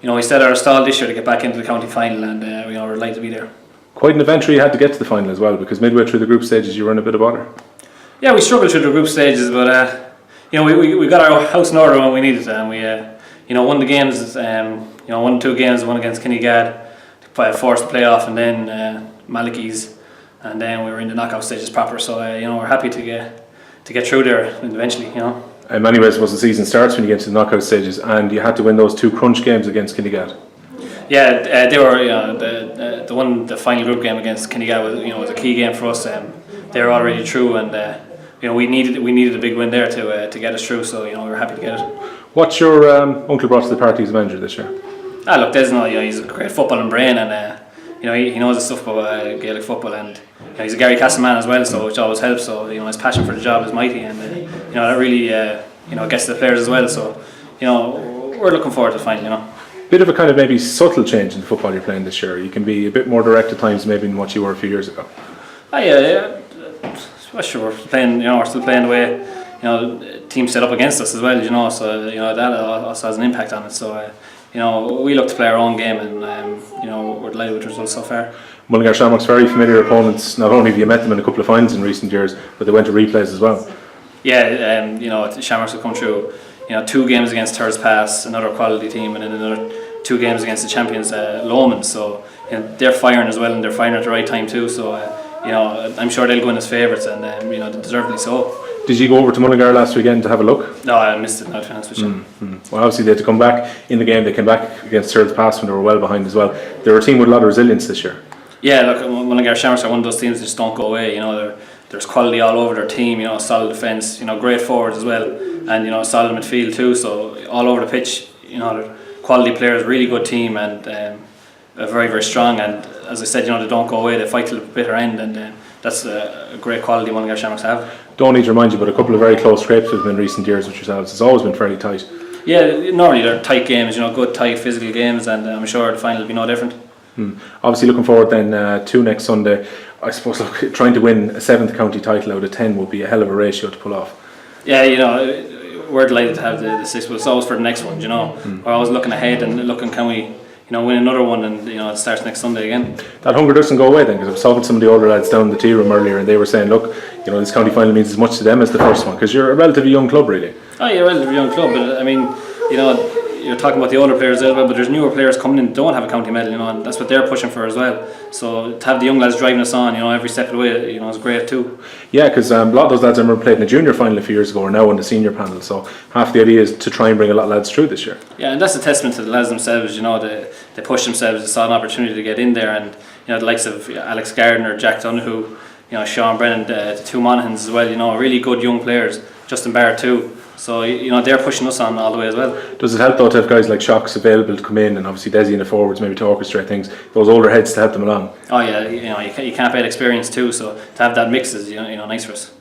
we set our stall this year to get back into the county final, and we're delighted to be there. Quite an adventure you had to get to the final as well, because midway through the group stages you were in a bit of bother. Yeah, we struggled through the group stages, but we got our house in order when we needed it, and we won the games. Won 2 games, one against Kinnegad to force the playoff, and then Malachy's, and then we were in the knockout stages proper. So we're happy to get through there eventually. In many ways, the season starts when you get to the knockout stages, and you had to win those 2 crunch games against Kinnegad. Yeah, they were the final group game against Kinnegad was a key game for us. They were already through, and we needed a big win there to get us through. So we were happy to get it. What's your uncle brought to the party as a manager this year? Look, Desmond, he's a great footballing brain, and he knows his stuff about Gaelic football, and he's a Garrycastle man as well, so which always helps. So his passion for the job is mighty, and that really gets to the players as well. So we're looking forward to the final. Bit of a kind of maybe subtle change in the football you're playing this year. You can be a bit more direct at times maybe than what you were a few years ago. Yeah. Sure, we're playing. We're still playing the way teams set up against us as well. So that also has an impact on it. So we look to play our own game, and we're delighted with the results so far. Mullingar Shamrocks, very familiar opponents. Not only have you met them in a couple of finals in recent years, but they went to replays as well. Yeah, the Shamrocks have come through. 2 games against Thurs Pass, another quality team, and then another 2 games against the champions Lomans. So they're firing as well, and they're firing at the right time too. So I'm sure they'll go in as favourites, and deservedly so. Did you go over to Mullingar last weekend to have a look? No, I missed it. No, to be honest with you. Well, obviously they had to come back in the game. They came back against Thurs Pass when they were well behind as well. They're a team with a lot of resilience this year. Yeah, look, Mullingar Shamrocks are one of those teams that just don't go away. There's quality all over their team. Solid defence. Great forwards as well, and solid midfield too. So all over the pitch, they're quality players, really good team, and very, very strong. And as I said, they don't go away. They fight till the bitter end, and that's a great quality Mullingar Shamrocks have. Don't need to remind you, but a couple of very close scrapes with them in recent years with yourselves. It's always been fairly tight. Yeah, normally they're tight games. Good, tight, physical games, and I'm sure the final will be no different. Obviously looking forward then to next Sunday. I suppose trying to win a 7th county title out of 10 would be a hell of a ratio to pull off. Yeah, we're delighted to have the 6th, but it's always for the next one. We're always looking ahead and looking, can we win another one, and it starts next Sunday again. That hunger doesn't go away then, because I was talking to some of the older lads down in the tea room earlier, and they were saying, look, this county final means as much to them as the first one, because you're a relatively young club really. Oh, you're a relatively young club, but I mean, you're talking about the older players as well, but there's newer players coming in that don't have a county medal, and that's what they're pushing for as well. So to have the young lads driving us on, every step of the way, is great too. Yeah, because a lot of those lads I remember played in the junior final a few years ago are now on the senior panel, so half the idea is to try and bring a lot of lads through this year. Yeah, and that's a testament to the lads themselves. They push themselves, they saw an opportunity to get in there, and the likes of Alex Gardner, Jack Donoghue, Sean Brennan, the 2 Monaghan's as well, really good young players, Justin Barrett too. So they're pushing us on all the way as well. Does it help though to have guys like Shocks available to come in, and obviously Desi in the forwards maybe to orchestrate things, those older heads to help them along? Oh yeah, you can't beat experience too, so to have that mix is nice for us.